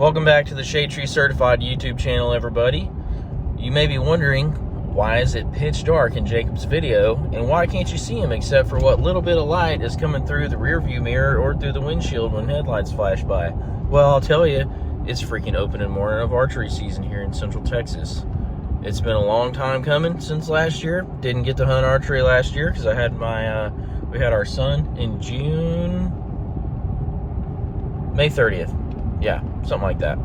Welcome back to the Shade Tree Certified YouTube channel, everybody. You may be wondering, why is it pitch dark in Jacob's video, and why can't you see him except for what little bit of light is coming through the rear view mirror or through the windshield when headlights flash by? Well, I'll tell you, it's freaking opening morning of archery season here in Central Texas. It's been a long time coming since last year. Didn't get to hunt archery last year because I had we had our son in May 30th. Yeah, something like that.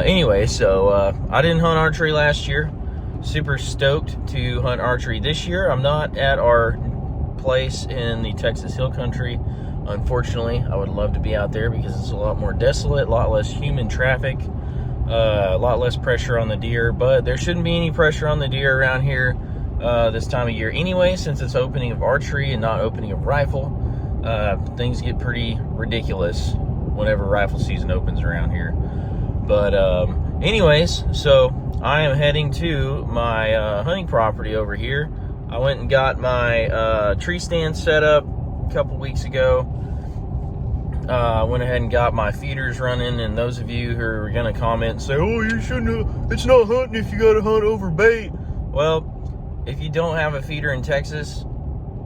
Anyway, so I didn't hunt archery last year. Super stoked to hunt archery this year. I'm not at our place in the Texas Hill Country. Unfortunately, I would love to be out there because it's a lot more desolate, a lot less human traffic, a lot less pressure on the deer. But there shouldn't be any pressure on the deer around here this time of year anyway, since it's opening of archery and not opening of rifle. Things get pretty ridiculous whenever rifle season opens around here. But anyways, so I am heading to my hunting property over here. I went and got my tree stand set up a couple weeks ago. Went ahead and got my feeders running, and those of you who are gonna comment and say, oh, you shouldn't have, it's not hunting if you gotta hunt over bait. Well, if you don't have a feeder in Texas,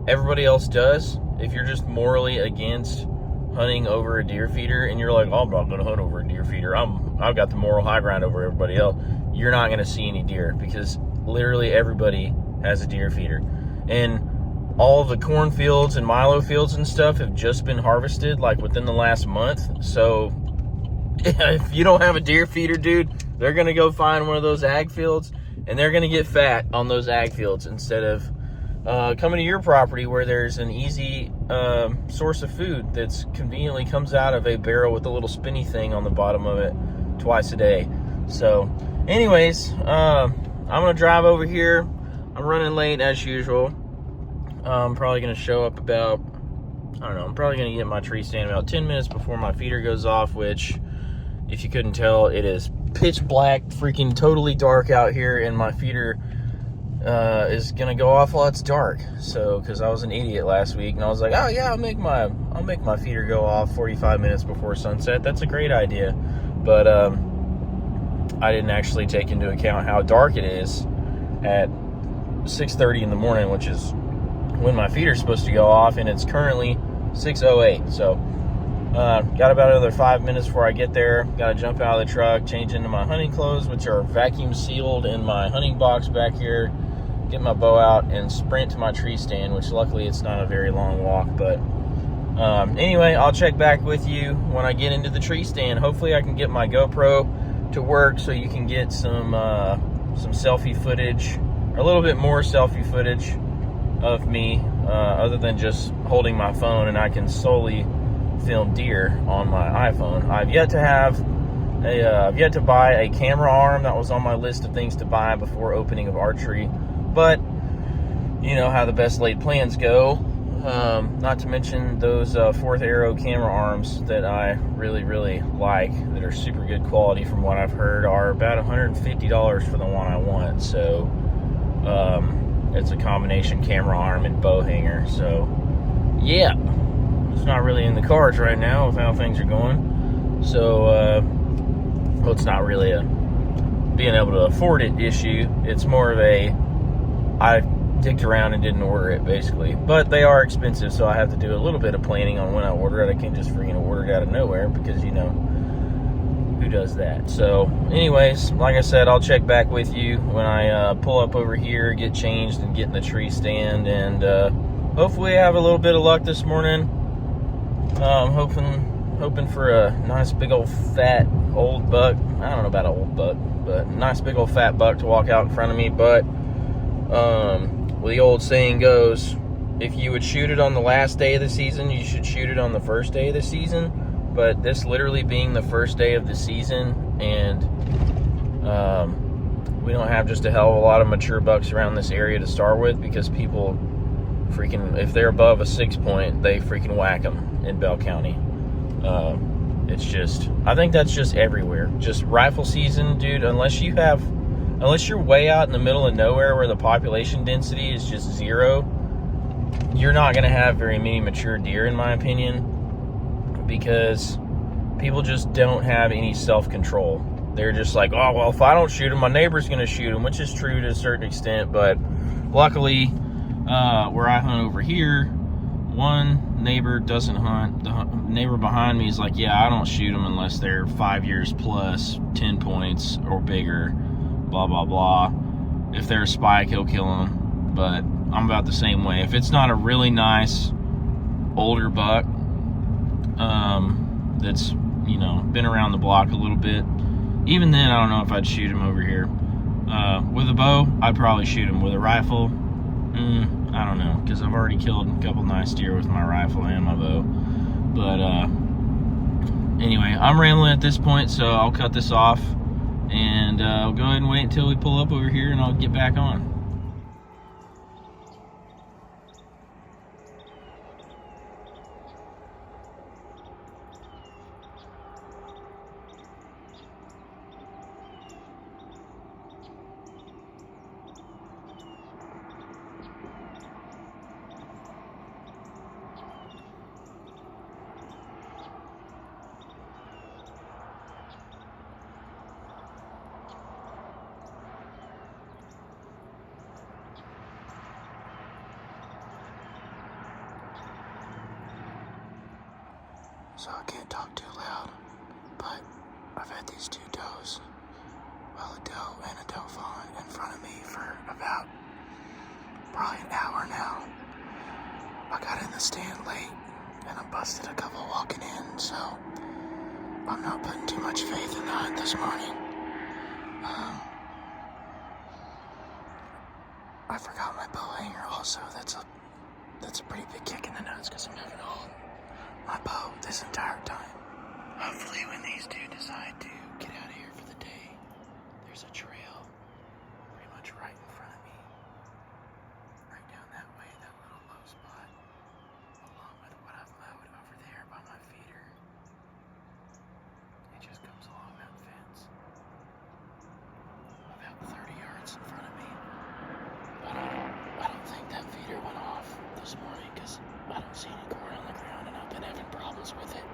everybody else does. If you're just morally against hunting over a deer feeder and you're like, oh, I'm not gonna hunt over a deer feeder, I've got the moral high ground over everybody else, you're not gonna see any deer, because literally everybody has a deer feeder. And all of the cornfields and milo fields and stuff have just been harvested like within the last month. So if you don't have a deer feeder, dude, they're gonna go find one of those ag fields and they're gonna get fat on those ag fields instead of coming to your property where there's an easy source of food that's conveniently comes out of a barrel with a little spinny thing on the bottom of it twice a day. So anyways, I'm gonna drive over here. I'm running late as usual. I'm probably gonna show up about, I don't know, I'm probably gonna get my tree stand about 10 minutes before my feeder goes off, which, if you couldn't tell, it is pitch black, freaking totally dark out here, and my feeder is gonna go off while it's dark. So, because I was an idiot last week and I was like, oh yeah, I'll make my feeder go off 45 minutes before sunset. That's a great idea. But I didn't actually take into account how dark it is at 6:30 in the morning, which is when my feeder's supposed to go off, and it's currently 6:08. So got about another 5 minutes before I get there. Got to jump out of the truck, change into my hunting clothes, which are vacuum sealed in my hunting box back here, get my bow out and sprint to my tree stand, which luckily it's not a very long walk. But anyway, I'll check back with you when I get into the tree stand. Hopefully I can get my GoPro to work so you can get some selfie footage, or a little bit more selfie footage of me, other than just holding my phone, and I can solely film deer on my iPhone. I've yet to buy a camera arm. That was on my list of things to buy before opening of archery, but you know how the best laid plans go. Not to mention those Fourth Arrow camera arms that I really like, that are super good quality from what I've heard, are about $150 for the one I want. So it's a combination camera arm and bow hanger. So yeah, it's not really in the cards right now with how things are going. So well, it's not really a being able to afford it issue. It's more of a, I dicked around and didn't order it, basically. But they are expensive, so I have to do a little bit of planning on when I order it. I can't just freaking order it out of nowhere, because you know who does that. So anyways, like I said, I'll check back with you when I pull up over here, get changed, and get in the tree stand. And hopefully I have a little bit of luck this morning. I'm hoping for a nice big old fat old buck. I don't know about an old buck, but a nice big old fat buck to walk out in front of me. But well, the old saying goes, if you would shoot it on the last day of the season, you should shoot it on the first day of the season. But this literally being the first day of the season, and we don't have just a hell of a lot of mature bucks around this area to start with, because people freaking, if they're above a 6 point, they freaking whack them in Bell County. It's just, I think that's just everywhere. Just rifle season, dude, unless you're way out in the middle of nowhere where the population density is just zero, you're not going to have very many mature deer, in my opinion, because people just don't have any self-control. They're just like, oh, well, if I don't shoot him, my neighbor's going to shoot him, which is true to a certain extent. But luckily, where I hunt over here, one neighbor doesn't hunt. The neighbor behind me is like, yeah, I don't shoot them unless they're 5 years plus, 10 points or bigger, blah, blah, blah. If they're a spike, he'll kill them. But I'm about the same way. If it's not a really nice older buck that's, you know, been around the block a little bit, even then, I don't know if I'd shoot him over here. With a bow, I'd probably shoot him. With a rifle, I don't know, because I've already killed a couple nice deer with my rifle and my bow. But anyway, I'm rambling at this point, so I'll cut this off, and I'll go ahead and wait until we pull up over here, and I'll get back on. So I can't talk too loud, but I've had these two does, well, a doe and a doe fawn, in front of me for about probably an hour now. I got in the stand late, and I busted a couple walking in, so I'm not putting too much faith in the hunt this morning. I forgot my bow hanger also. That's a pretty big kick in the nuts because I'm having to hold my bow this entire time. Hopefully when these two decide to get out of here for the day, there's a trail pretty much right in front of me. Right down that way, that little low spot, along with what I've mowed over there by my feeder. It just comes along that fence. About 30 yards in front of me. I don't think that feeder went off this morning because I don't see any corn on the ground, and I've been having problems with it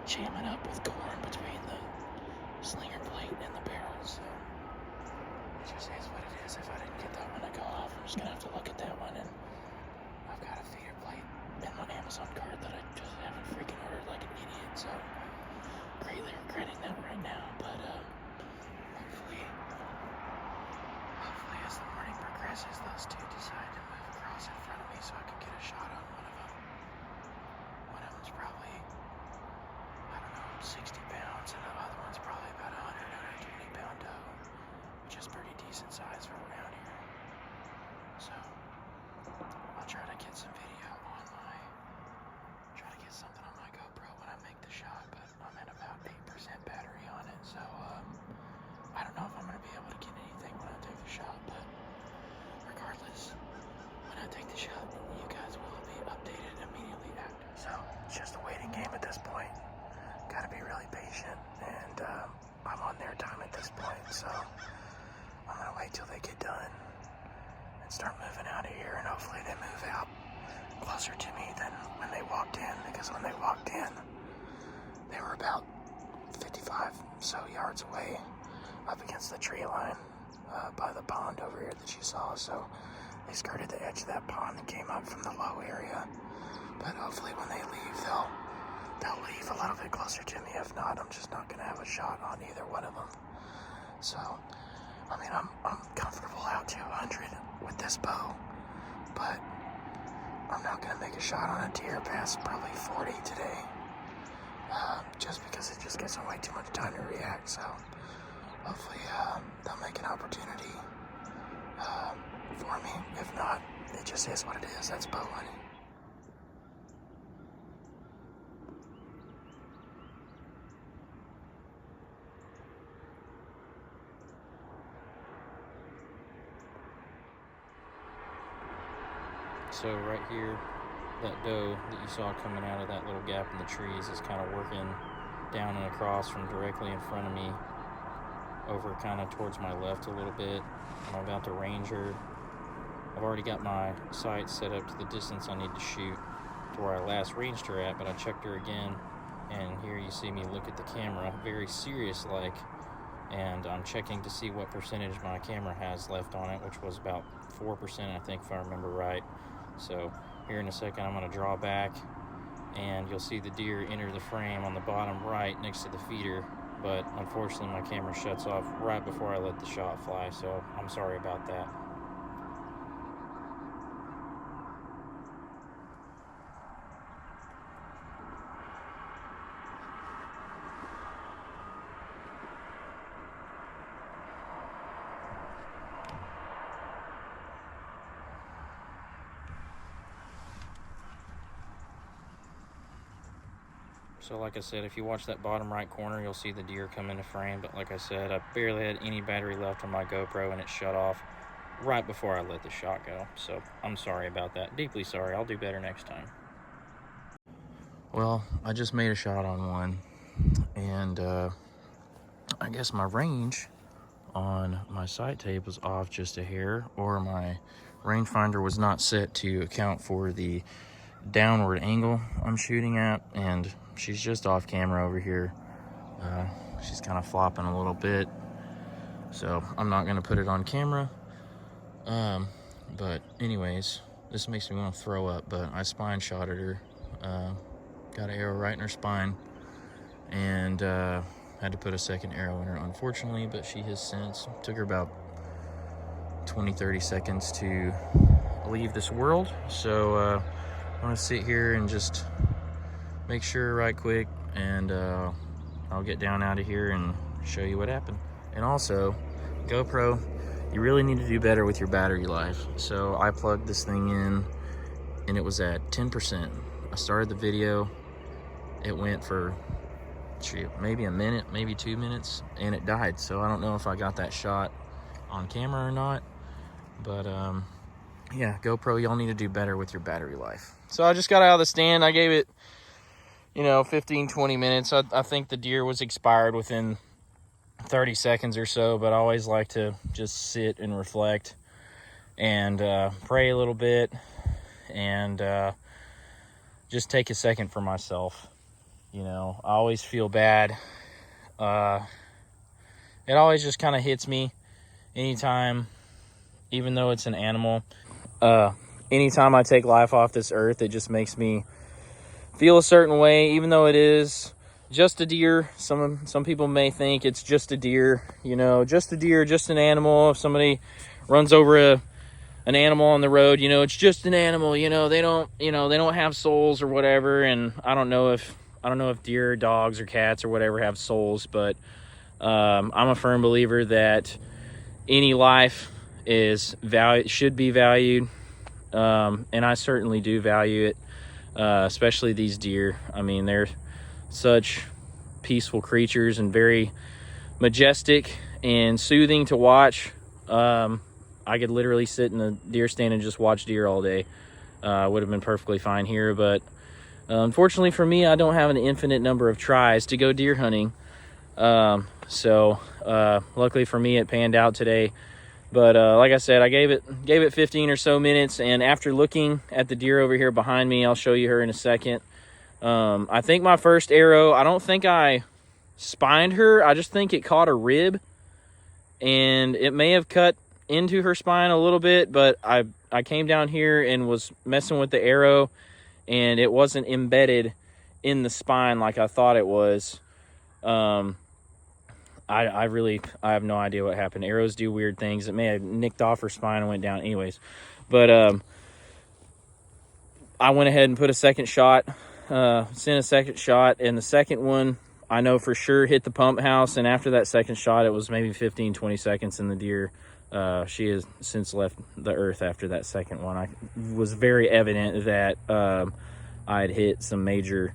jamming up with corn between the slinger plate and the barrel, so it just is what it is. If I didn't get that one to go off, I'm just gonna have to look at that one, and I've got a feeder plate in my Amazon cart that I just haven't freaking ordered like an idiot, so greatly regretting that right now. But hopefully as the morning progresses, those two decide to move across in front of me so I can get a shot on one of them. One of them's probably, I don't know, 60 pounds, and the other one's probably about 120 pound doe, which is pretty decent size for around here. So I'll try to get some video on try to get something on my GoPro when I make the shot, but I'm at about 8% battery on it, so I don't know if I'm going to be able to get anything when I take the shot, but regardless, when I take the shot, you guys will be updated immediately after. So it's just a waiting game at this point. Gotta be really patient, and I'm on their time at this point, so I'm gonna wait till they get done and start moving out of here, and hopefully they move out closer to me than when they walked in, because when they walked in, they were about 55 so yards away up against the tree line by the pond over here that you saw, so they skirted the edge of that pond and came up from the low area. But hopefully when they leave, they'll leave a little bit closer to me. If not, I'm just not gonna have a shot on either one of them. So, I mean, I'm comfortable out to 100 with this bow, but I'm not gonna make a shot on a deer past probably 40 today, just because it just gives them way too much time to react. So hopefully they'll make an opportunity for me. If not, it just is what it is. That's bow hunting. So right here, that doe that you saw coming out of that little gap in the trees is kind of working down and across from directly in front of me over kind of towards my left a little bit. I'm about to range her. I've already got my sights set up to the distance I need to shoot to where I last ranged her at, but I checked her again, And here you see me look at the camera very serious like, and I'm checking to see what percentage my camera has left on it, which was about 4%, I think, if I remember right. So here in a second, I'm going to draw back, and you'll see the deer enter the frame on the bottom right next to the feeder. But unfortunately, my camera shuts off right before I let the shot fly, so I'm sorry about that. So like I said, if you watch that bottom right corner, you'll see the deer come into frame. But like I said, I barely had any battery left on my GoPro, and it shut off right before I let the shot go. So I'm sorry about that. Deeply sorry. I'll do better next time. Well, I just made a shot on one, and I guess my range on my sight tape was off just a hair, or my rangefinder was not set to account for the downward angle I'm shooting at, and she's just off camera over here. She's kind of flopping a little bit, so I'm not going to put it on camera. But anyways, this makes me want to throw up, but I spine shotted her. Got an arrow right in her spine, and had to put a second arrow in her, unfortunately, but she has since. Took her about 20-30 seconds to leave this world. So I'm gonna sit here and just make sure right quick, and I'll get down out of here and show you what happened. And also, GoPro, you really need to do better with your battery life. So I plugged this thing in, and it was at 10%. I started the video, it went for, shoot, maybe a minute, maybe 2 minutes, and it died. So I don't know if I got that shot on camera or not, but yeah, GoPro, y'all need to do better with your battery life. So I just got out of the stand. I gave it, 15-20 minutes. I think the deer was expired within 30 seconds or so, but I always like to just sit and reflect and pray a little bit, and just take a second for myself. I always feel bad. It always just kind of hits me anytime, even though it's an animal. Anytime I take life off this earth, it just makes me feel a certain way, even though it is just a deer. Some people may think it's just a deer, just a deer, just an animal. If somebody runs over an animal on the road, it's just an animal. They don't have souls or whatever. And I don't know if deer, dogs, or cats or whatever have souls, but I'm a firm believer that any life should be valued, and I certainly do value it, especially these deer. I mean, they're such peaceful creatures and very majestic and soothing to watch. I could literally sit in a deer stand and just watch deer all day. Would have been perfectly fine here, but unfortunately for me, I don't have an infinite number of tries to go deer hunting. So luckily for me, it panned out today. But like I said, I gave it 15 or so minutes, and after looking at the deer over here behind me, I'll show you her in a second. I think my first arrow, I don't think I spined her. I just think it caught a rib, and it may have cut into her spine a little bit, but I came down here and was messing with the arrow, and it wasn't embedded in the spine like I thought it was. I have no idea what happened. Arrows do weird things. It may have nicked off her spine and went down anyways. But I went ahead and put a second shot, sent a second shot, and the second one I know for sure hit the pump house. And after that second shot, it was maybe 15-20 seconds, and the deer, she has since left the earth after that second one. I was very evident that I had hit some major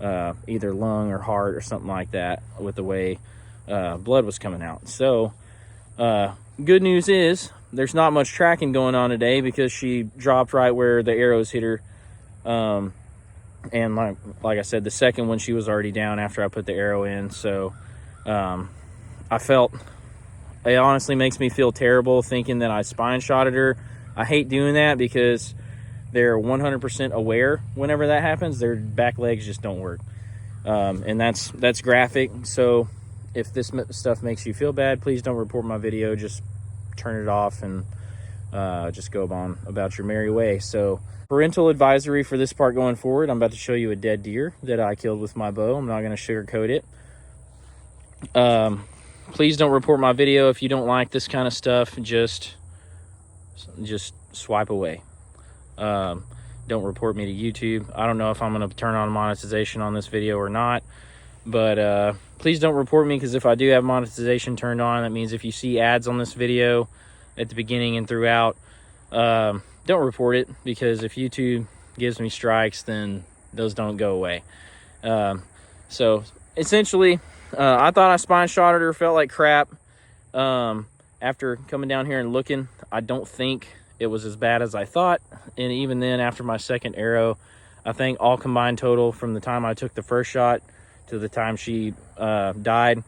either lung or heart or something like that with the way blood was coming out. So good news is there's not much tracking going on today, because she dropped right where the arrows hit her. And like I said, the second one, she was already down after I put the arrow in. So it honestly makes me feel terrible thinking that I spine shotted her. I hate doing that because they're 100% aware whenever that happens. Their back legs just don't work. And that's graphic. So if this stuff makes you feel bad, please don't report my video. Just turn it off and just go on about your merry way. So parental advisory for this part going forward. I'm about to show you a dead deer that I killed with my bow. I'm not going to sugarcoat it. Please don't report my video. If you don't like this kind of stuff, just swipe away. Don't report me to YouTube. I don't know if I'm going to turn on monetization on this video or not, but please don't report me, because if I do have monetization turned on, that means if you see ads on this video at the beginning and throughout, don't report it, because if YouTube gives me strikes, then those don't go away. So essentially, I thought I spine shotted her, felt like crap. After coming down here and looking, I don't think it was as bad as I thought. And even then, after my second arrow, I think all combined total from the time I took the first shot to the time she died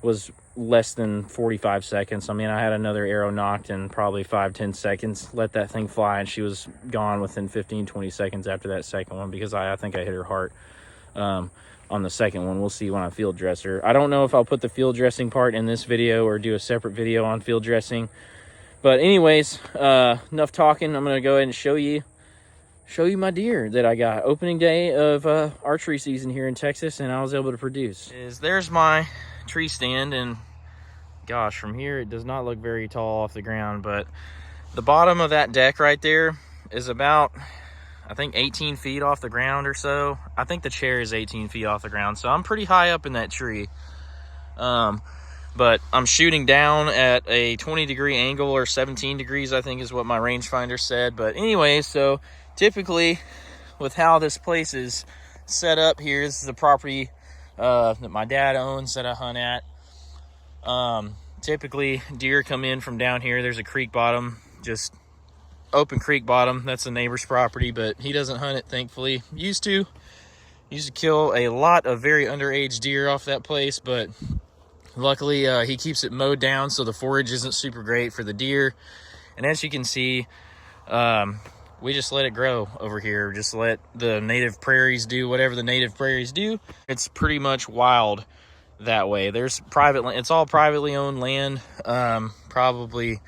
was less than 45 seconds. I mean, I had another arrow knocked in probably 5-10 seconds, let that thing fly, and she was gone within 15-20 seconds after that second one, because I think I hit her heart on the second one. We'll see when I field dress her. I don't know if I'll put the field dressing part in this video or do a separate video on field dressing. But anyways, enough talking. I'm gonna go ahead and show you my deer that I got opening day of archery season here in Texas, and I was able to produce. There's my tree stand, and gosh, from here it does not look very tall off the ground, but the bottom of that deck right there is about, I think, 18 feet off the ground or so. I think the chair is 18 feet off the ground, so I'm pretty high up in that tree. But I'm shooting down at a 20-degree angle, or 17 degrees, I think is what my rangefinder said. But anyway, so typically with how this place is set up here, this is the property that my dad owns that I hunt at. Typically deer come in from down here. There's a creek bottom, just open creek bottom. That's the neighbor's property, but he doesn't hunt it, thankfully. Used to kill a lot of very underage deer off that place, but luckily he keeps it mowed down, so the forage isn't super great for the deer. And as you can see, we just let it grow over here. Just let the native prairies do whatever the native prairies do. It's pretty much wild that way. There's private land. It's all privately owned land. Probably,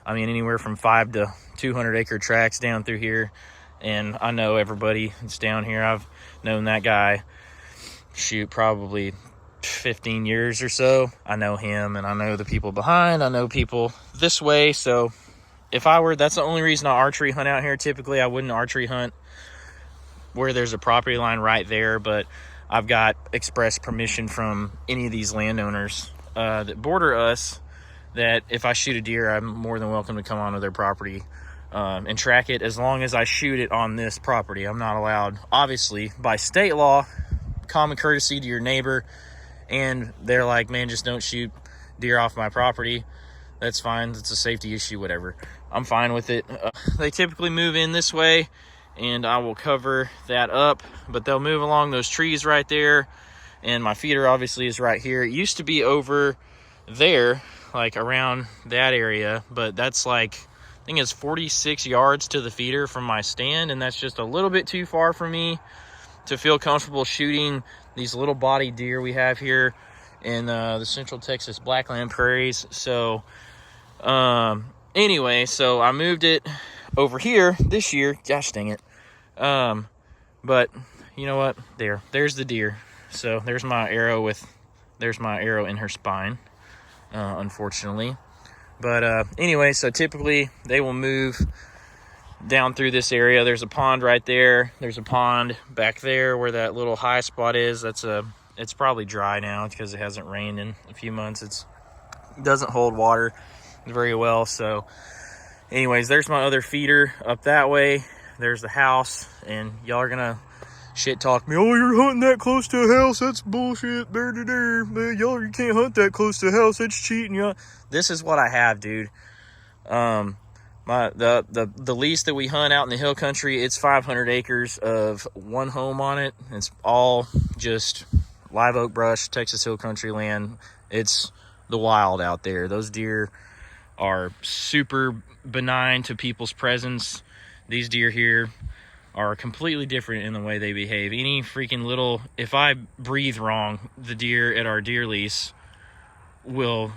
I mean, anywhere from 5 to 200 acre tracts down through here. And I know everybody that's down here. I've known that guy, shoot, probably 15 years or so. I know him, and I know the people behind. I know people this way. So if I were, that's the only reason I archery hunt out here. Typically I wouldn't archery hunt where there's a property line right there, but I've got express permission from any of these landowners that border us, that if I shoot a deer, I'm more than welcome to come onto their property and track it, as long as I shoot it on this property. I'm not allowed, obviously, by state law, common courtesy to your neighbor, and they're like, man, just don't shoot deer off my property. That's fine. It's a safety issue, whatever. I'm fine with it. They typically move in this way, and I will cover that up, but they'll move along those trees right there, and my feeder obviously is right here. It used to be over there, like around that area, but that's like, I think it's 46 yards to the feeder from my stand, and that's just a little bit too far for me to feel comfortable shooting these little body deer we have here in the Central Texas Blackland prairies. So anyway, so I moved it over here this year. Gosh dang it. But you know what? There's the deer. So there's my arrow in her spine, unfortunately. But anyway, so typically they will move down through this area. There's a pond right there. There's a pond back there where that little high spot is. It's probably dry now because it hasn't rained in a few months. It doesn't hold water very well. So anyways, there's my other feeder up that way. There's the house, and y'all are gonna shit talk me. Oh, you're hunting that close to a house? That's bullshit. Man, y'all, you can't hunt that close to a house. That's cheating. Y'all. This is what I have, dude. The lease that we hunt out in the hill country, it's 500 acres of one home on it. It's all just live oak brush, Texas hill country land. It's the wild out there. Those deer are super benign to people's presence. These deer here are completely different in the way they behave. Any freaking little, if I breathe wrong, the deer at our deer lease will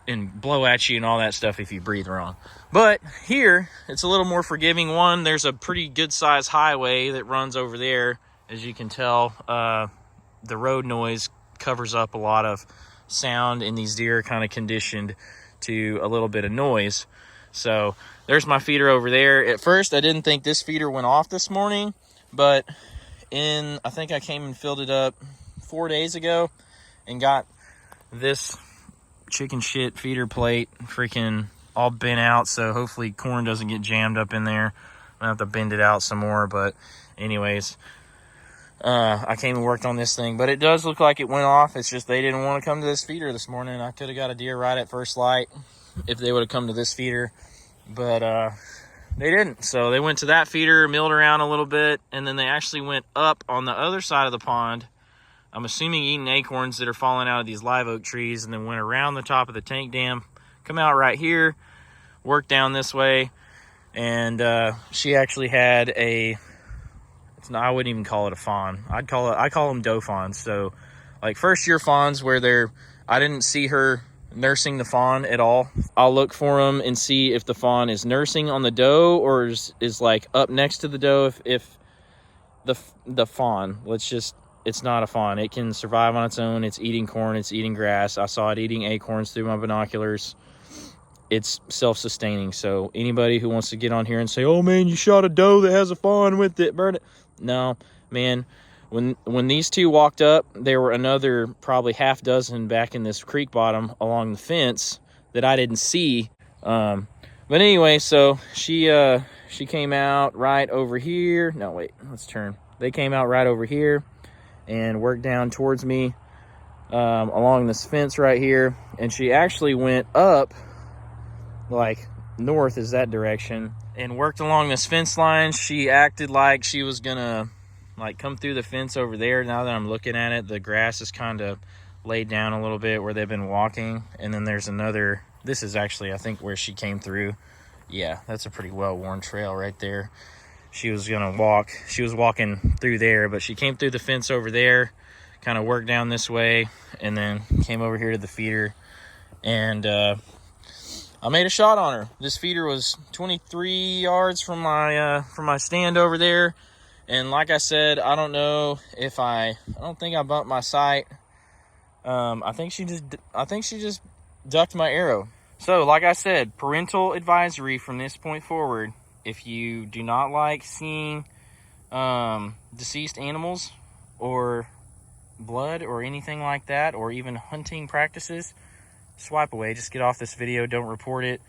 and blow at you and all that stuff if you breathe wrong. But here, it's a little more forgiving. One, there's a pretty good sized highway that runs over there. As you can tell, the road noise covers up a lot of sound, and these deer are kind of conditioned to a little bit of noise. So there's my feeder over there. At first, I didn't think this feeder went off this morning, but I think I came and filled it up 4 days ago and got this chicken shit feeder plate freaking all bent out. So hopefully corn doesn't get jammed up in there. I have to bend it out some more, but anyways, I came and worked on this thing, but it does look like it went off. It's just they didn't want to come to this feeder this morning. I could have got a deer right at first light if they would have come to this feeder, but they didn't. So they went to that feeder, milled around a little bit, and then they actually went up on the other side of the pond, I'm assuming eating acorns that are falling out of these live oak trees, and then went around the top of the tank dam, come out right here, work down this way, and she actually had I wouldn't even call it a fawn. I call them doe fawns. So like first year fawns where I didn't see her nursing the fawn at all. I'll look for them and see if the fawn is nursing on the doe or is like up next to the doe. If the fawn, it's not a fawn. It can survive on its own. It's eating corn, it's eating grass. I saw it eating acorns through my binoculars. It's self-sustaining. So anybody who wants to get on here and say, oh man, you shot a doe that has a fawn with it, burn it. No, man, when these two walked up, there were another probably half dozen back in this creek bottom along the fence that I didn't see. But anyway, so she came out right over here. No, wait, let's turn. They came out right over here and worked down towards me along this fence right here. And she actually went up, like north is that direction, and worked along this fence line. She acted like she was gonna like come through the fence over there. Now that I'm looking at it, the grass is kind of laid down a little bit where they've been walking. And then there's another, this is actually I think where she came through. Yeah, that's a pretty well-worn trail right there. She was walking through there, but she came through the fence over there, kind of worked down this way, and then came over here to the feeder, and I made a shot on her. This feeder was 23 yards from my stand over there. And like I said, I don't know if I don't think I bumped my sight. I think she just ducked my arrow. So like I said, parental advisory from this point forward. If you do not like seeing deceased animals or blood or anything like that, or even hunting practices, swipe away. Just get off this video. Don't report it.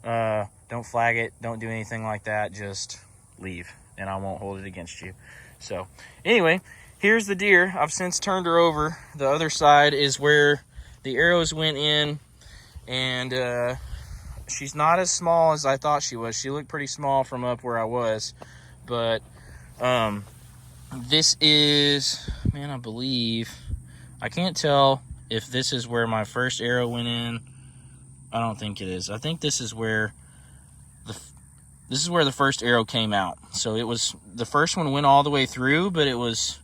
Don't flag it. Don't do anything like that. Just leave, and I won't hold it against you. So anyway, here's the deer. I've since turned her over. The other side is where the arrows went in, and she's not as small as I thought she was. She looked pretty small from up where I was, but this is, man, I believe, I can't tell if this is where my first arrow went in. I don't think it is. I think this is where the first arrow came out. So it was, the first one went all the way through, but it was,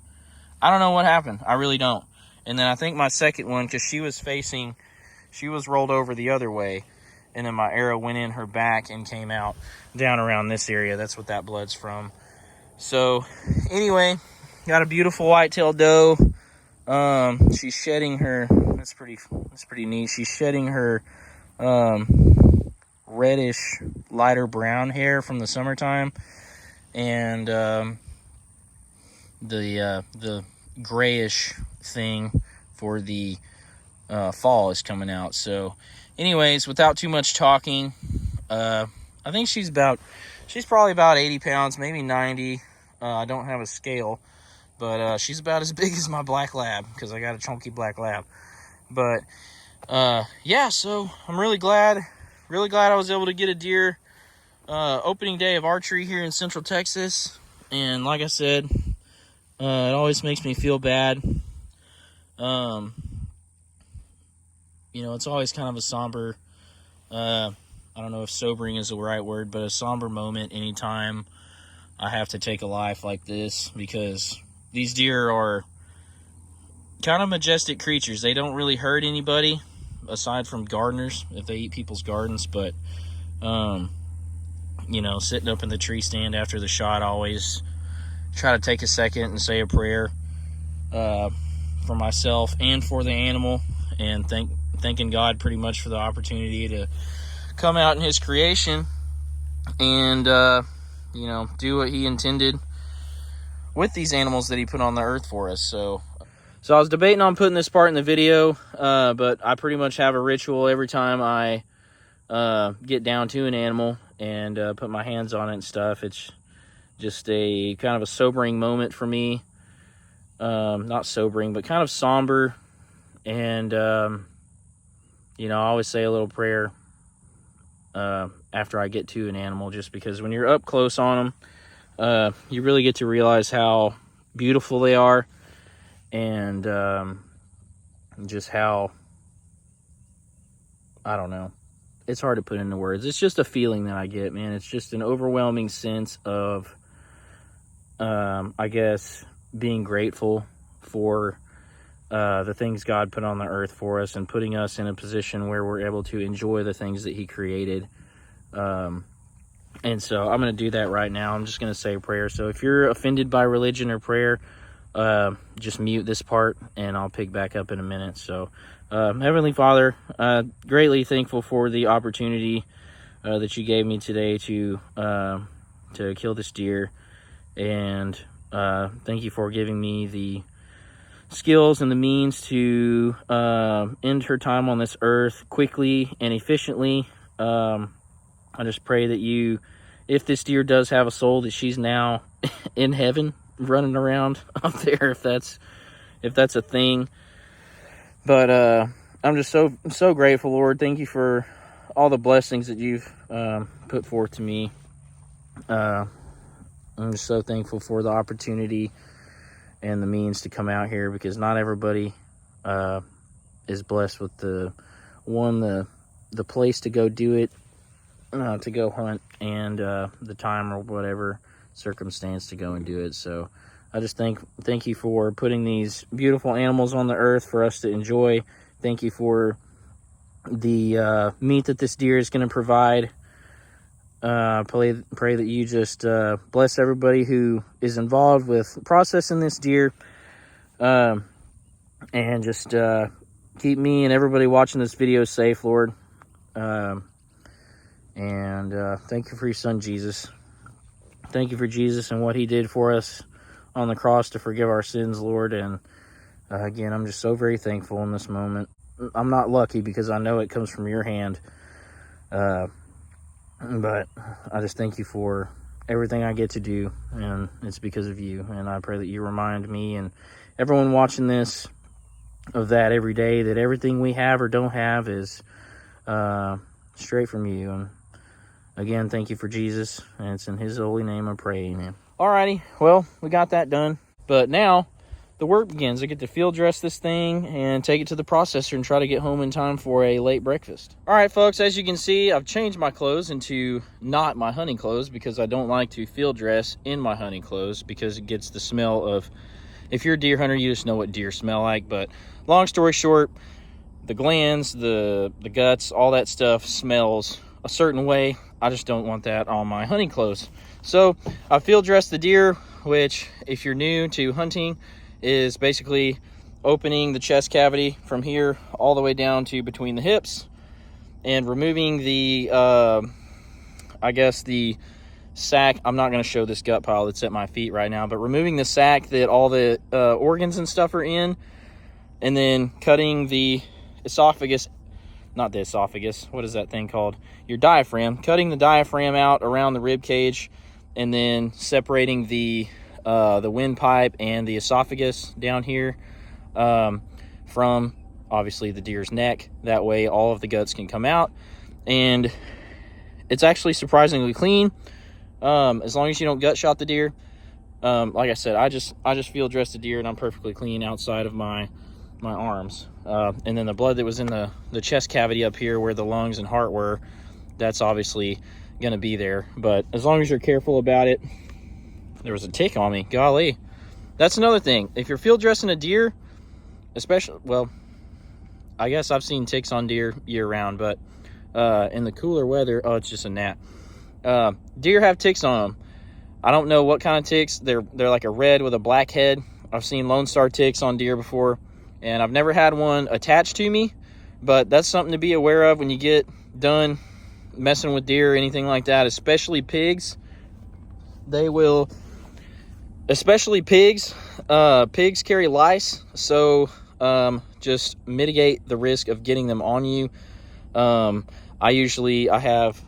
I don't know what happened. I really don't. And then I think my second one, because she was rolled over the other way, and then my arrow went in her back and came out down around this area. That's what that blood's from. So anyway, got a beautiful white-tailed doe. She's shedding her, that's pretty neat. She's shedding her reddish lighter brown hair from the summertime, and the grayish thing for the fall is coming out. So anyways, without too much talking, I think she's probably about 80 pounds, maybe 90. I don't have a scale, but she's about as big as my black lab, because I got a chunky black lab. But yeah, so I'm really glad I was able to get a deer opening day of archery here in Central Texas. And like I said, it always makes me feel bad. You know, it's always kind of a somber, I don't know if sobering is the right word, but a somber moment anytime I have to take a life like this, because these deer are kind of majestic creatures. They don't really hurt anybody aside from gardeners if they eat people's gardens, but you know, sitting up in the tree stand after the shot, I always try to take a second and say a prayer for myself and for the animal, and thanking God pretty much for the opportunity to come out in his creation and you know, do what he intended with these animals that he put on the earth for us. So I was debating on putting this part in the video, but I pretty much have a ritual every time I get down to an animal and put my hands on it and stuff. It's just a kind of a sobering moment for me. Not sobering, but kind of somber. And you know, I always say a little prayer after I get to an animal, just because when you're up close on them, you really get to realize how beautiful they are, and just how, I don't know, it's hard to put into words. It's just a feeling that I get, man. It's just an overwhelming sense of, I guess, being grateful for the things God put on the earth for us, and putting us in a position where we're able to enjoy the things that he created. And so I'm going to do that right now. I'm just going to say a prayer. So if you're offended by religion or prayer, just mute this part, and I'll pick back up in a minute. So Heavenly Father, greatly thankful for the opportunity that you gave me today to kill this deer, and thank you for giving me the skills and the means to end her time on this earth quickly and efficiently. I just pray that you, if this deer does have a soul, that she's now in heaven running around up there, if that's a thing. But I'm just so grateful, Lord. Thank you for all the blessings that you've put forth to me. I'm just so thankful for the opportunity and the means to come out here, because not everybody is blessed with the place to go do it, to go hunt, and the time or whatever circumstance to go and do it. So I just thank you for putting these beautiful animals on the earth for us to enjoy. Thank you for the meat that this deer is going to provide. Pray that you just bless everybody who is involved with processing this deer, and just keep me and everybody watching this video safe, Lord. And thank you for your son, Jesus. Thank you for Jesus and what he did for us on the cross to forgive our sins, Lord. And again, I'm just so very thankful in this moment. I'm not lucky, because I know it comes from your hand. But I just thank you for everything I get to do, and it's because of you. And I pray that you remind me and everyone watching this of that every day, that everything we have or don't have is straight from you. And again, thank you for Jesus, and it's in his holy name I pray, amen. Alrighty, well, we got that done. But now the work begins. I get to field dress this thing and take it to the processor and try to get home in time for a late breakfast. All right, folks, as you can see, I've changed my clothes into not my hunting clothes, because I don't like to field dress in my hunting clothes, because it gets the smell of, if you're a deer hunter, you just know what deer smell like. But long story short, the glands, the guts, all that stuff smells a certain way. I just don't want that on my hunting clothes. So I field dressed the deer, which, if you're new to hunting, is basically opening the chest cavity from here all the way down to between the hips, and removing the I guess the sack. I'm not going to show this gut pile that's at my feet right now, but removing the sack that all the organs and stuff are in, and then cutting the esophagus, not the esophagus, what is that thing called? Your diaphragm. Cutting the diaphragm out around the rib cage, and then separating the windpipe and the esophagus down here from obviously the deer's neck. That way all of the guts can come out, and it's actually surprisingly clean, as long as you don't gut shot the deer. Like I said, I just field dressed the deer, and I'm perfectly clean outside of my arms, and then the blood that was in the chest cavity up here where the lungs and heart were, that's obviously gonna be there. But as long as you're careful about it, there was a tick on me. Golly. That's another thing. If you're field dressing a deer, especially, well, I guess I've seen ticks on deer year round, but in the cooler weather, oh, it's just a gnat. Deer have ticks on them. I don't know what kind of ticks. They're like a red with a black head. I've seen Lone Star ticks on deer before, and I've never had one attached to me, but that's something to be aware of when you get done messing with deer or anything like that, especially pigs. They will, especially pigs. Pigs carry lice, so just mitigate the risk of getting them on you. I have,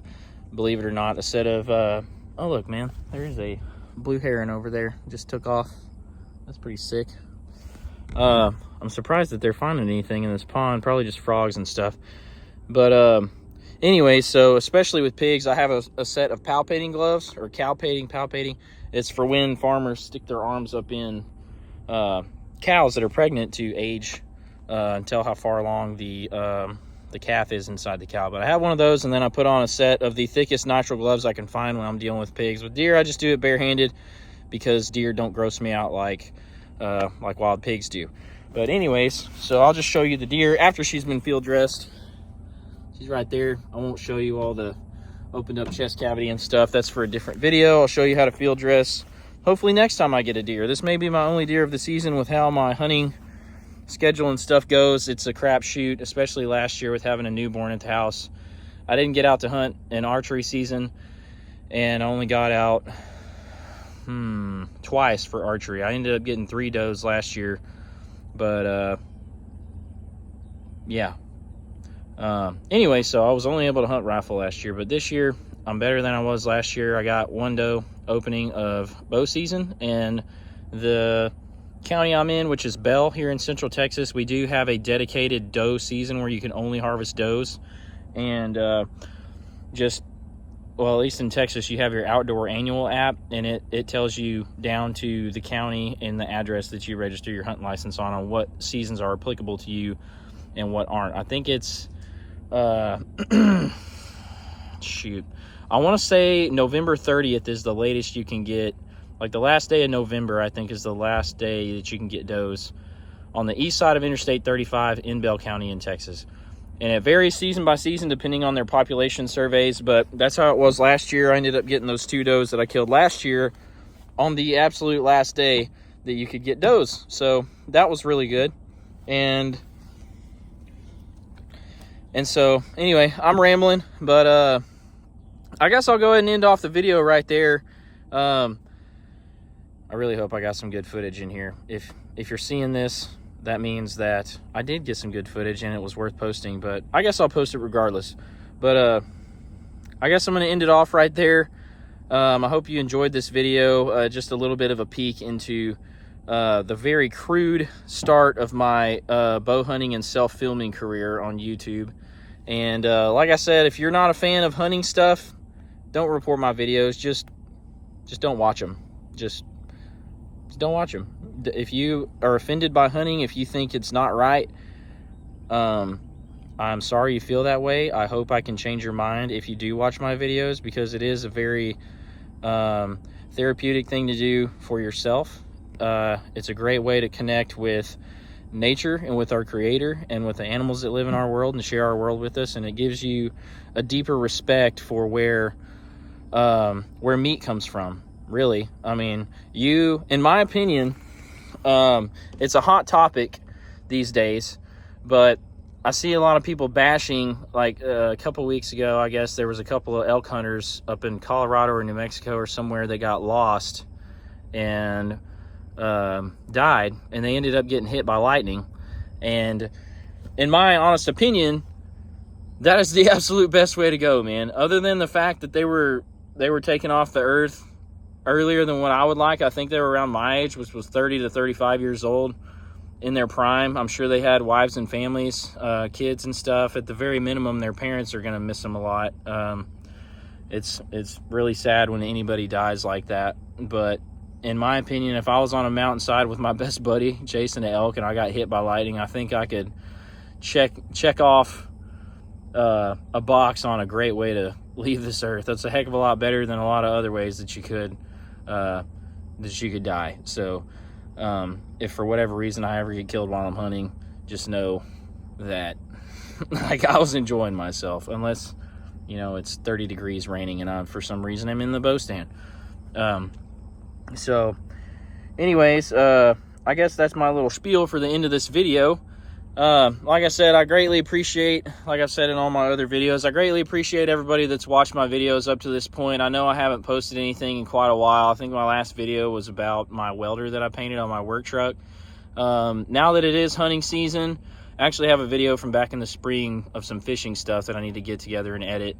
believe it or not, a set of, oh look, man, there's a blue heron over there. Just took off. That's pretty sick. I'm surprised that they're finding anything in this pond, probably just frogs and stuff. But anyway, so especially with pigs, I have a set of palpating gloves, or palpating. It's for when farmers stick their arms up in cows that are pregnant to age and tell how far along the calf is inside the cow. But I have one of those, and then I put on a set of the thickest nitrile gloves I can find when I'm dealing with pigs. With deer, I just do it barehanded because deer don't gross me out like wild pigs do. But anyways, so I'll just show you the deer after she's been field dressed. She's right there. I won't show you all the opened up chest cavity and stuff. That's for a different video. I'll show you how to field dress hopefully next time I get a deer. This may be my only deer of the season with how my hunting schedule and stuff goes. It's a crapshoot, especially last year with having a newborn at the house. I didn't get out to hunt in archery season, and I only got out twice for archery. I ended up getting 3 does last year, but yeah. Anyway, so I was only able to hunt rifle last year, but this year I'm better than I was last year. I got 1 doe opening of bow season, and the county I'm in, which is Bell here in Central Texas, we do have a dedicated doe season where you can only harvest does. And well, at least in Texas, you have your outdoor annual app, and it tells you down to the county and the address that you register your hunting license on what seasons are applicable to you and what aren't. I think it's shoot, I want to say November 30th is the latest you can get. Like the last day of November, I think, is the last day that you can get does on the east side of Interstate 35 in Bell County in Texas. And it varies season by season depending on their population surveys, but that's how it was last year. I ended up getting those 2 does that I killed last year on the absolute last day that you could get does. So that was really good. And so anyway, I'm rambling, but I guess I'll go ahead and end off the video right there. I really hope I got some good footage in here. If you're seeing this, that means that I did get some good footage and it was worth posting, but I guess I'll post it regardless. But I guess I'm going to end it off right there. I hope you enjoyed this video. Just a little bit of a peek into the very crude start of my bow hunting and self-filming career on YouTube. And like I said, if you're not a fan of hunting stuff, don't report my videos. Just don't watch them. Just don't watch them. If you are offended by hunting, if you think it's not right, I'm sorry you feel that way. I hope I can change your mind if you do watch my videos, because it is a very therapeutic thing to do for yourself. It's a great way to connect with nature and with our creator and with the animals that live in our world and share our world with us, and it gives you a deeper respect for where meat comes from. Really, I mean, in my opinion, it's a hot topic these days, but I see a lot of people bashing. Like a couple weeks ago, I guess there was a couple of elk hunters up in Colorado or New Mexico or somewhere that got lost and died, and they ended up getting hit by lightning. And in my honest opinion, that is the absolute best way to go, man. Other than the fact that they were taken off the earth earlier than what I would like. I think they were around my age, which was 30 to 35 years old, in their prime. I'm sure they had wives and families, kids and stuff. At the very minimum, their parents are going to miss them a lot. It's really sad when anybody dies like that. But in my opinion, if I was on a mountainside with my best buddy chasing an elk and I got hit by lightning, I think I could check off a box on a great way to leave this earth. That's a heck of a lot better than a lot of other ways that you could that she could die. So if for whatever reason I ever get killed while I'm hunting, just know that like I was enjoying myself, unless, you know, it's 30 degrees raining and for some reason I'm in the bow stand. So anyways, I guess that's my little spiel for the end of this video. Like I said, I greatly appreciate, like I've said in all my other videos, I greatly appreciate everybody that's watched my videos up to this point. I know I haven't posted anything in quite a while. I think my last video was about my welder that I painted on my work truck. Now that it is hunting season, I actually have a video from back in the spring of some fishing stuff that I need to get together and edit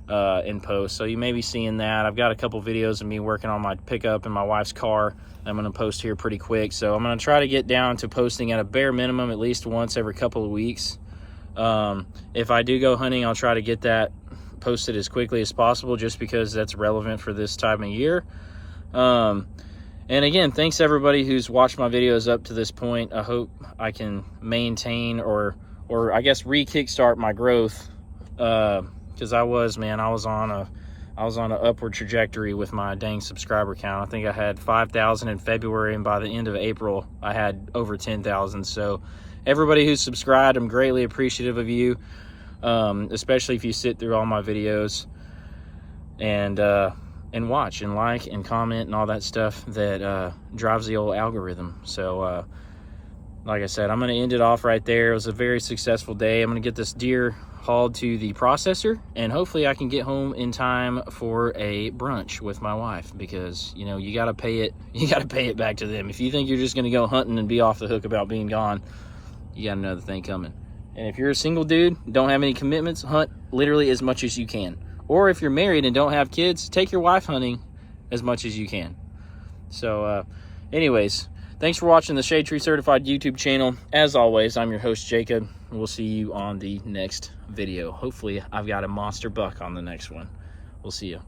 and post. So you may be seeing that. I've got a couple videos of me working on my pickup and my wife's car I'm going to post here pretty quick. So I'm going to try to get down to posting at a bare minimum at least once every couple of weeks. If I do go hunting, I'll try to get that posted as quickly as possible, just because that's relevant for this time of year. And again, thanks everybody who's watched my videos up to this point. I hope I can maintain or I guess re-kickstart my growth, because I was on an upward trajectory with my dang subscriber count. I think I had 5,000 in February, and by the end of April I had over 10,000. So everybody who's subscribed, I'm greatly appreciative of you, especially if you sit through all my videos and watch and like and comment and all that stuff that drives the old algorithm. So like I said, I'm going to end it off right there. It was a very successful day. I'm going to get this deer hauled to the processor, and hopefully I can get home in time for a brunch with my wife, because, you know, you got to pay it back to them. If you think you're just going to go hunting and be off the hook about being gone, you got another thing coming. And if you're a single dude, don't have any commitments, hunt literally as much as you can. Or if you're married and don't have kids, take your wife hunting as much as you can. So anyways, thanks for watching the Shade Tree Certified YouTube channel. As always, I'm your host, Jacob. We'll see you on the next video. Hopefully, I've got a monster buck on the next one. We'll see you.